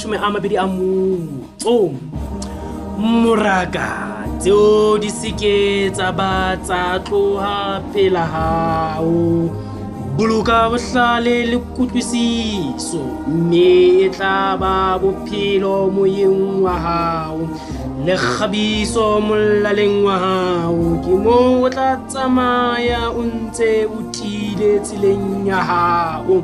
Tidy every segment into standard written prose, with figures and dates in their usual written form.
21. Moraka tseo di seke tsa ba tsa tloha pela hao. Boloka bohlale le kutlwisiso, mme e tla ba bophelo moyeng wa hao le kgabiso molaleng wa hao. Ke moo o tla tsamaya o ntse o tiile tseleng ya hao.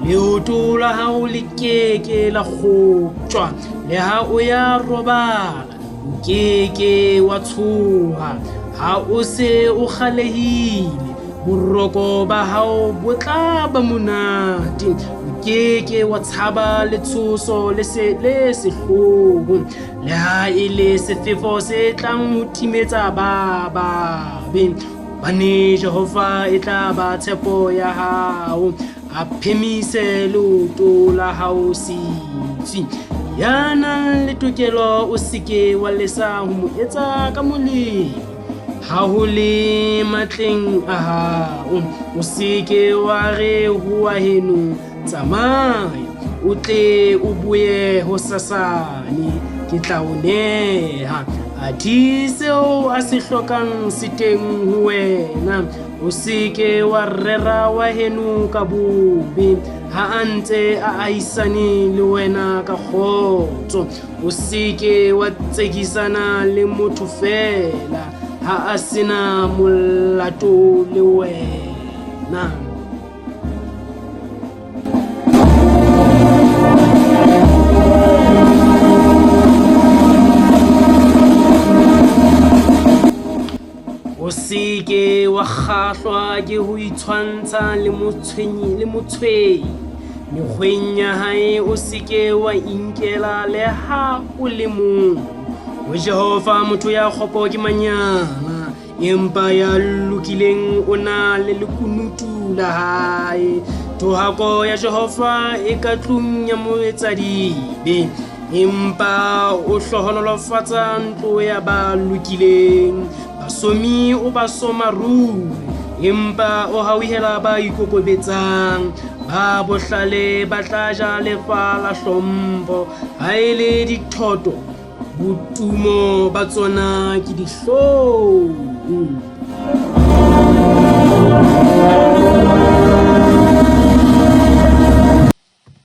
Leoto la hao le keke la kgotjwa, le ha o ya robala o keke wa tshoha. Ha o se o kgalehile, boroko ba hao bo tla ba monate. O keke wa tshaba letshoso le sehloho, le ha e le sefefo se tlang ho timetsa ba babe. Bane Jehova e tla ba tshepo ya hao, a phemise leoto la hao setsi. Ya nang le tokelo o seke wa lesa ho mo etsa ka molemo. Ha ho le matleng a hao, o seke wa re ho wa heno tsamaya, o tle o boye ho sasane, ke tla o neha. Athe seo a se hlokang se teng ho wena. O seke wa rera wa heno ka bobe, ha a ntse a ahisane le wena ka kgotso. O seke wa tsekisana le motho fela ha a sena molato le wena. O seke wa kgahlwa ke ho itshwantsha le motshwenyi. Mekgweng ya hae o seke wa inkela le ha o le mong. Ho Jehova motho ya kgopo ke manyana, empa ya lokileng o na le lekunutu la hae. Thohako ya Jehova e ka tlung ya moetsadibe, empa o hlohonolofatsa ntlo ya ba lokileng. Basomi o ba soma ruri, empa o hauhela ba ikokobetsang. Ba bohlale ba tla ja lefa la hlompho, ha e le dithoto botumo ba tsona ke dihlong.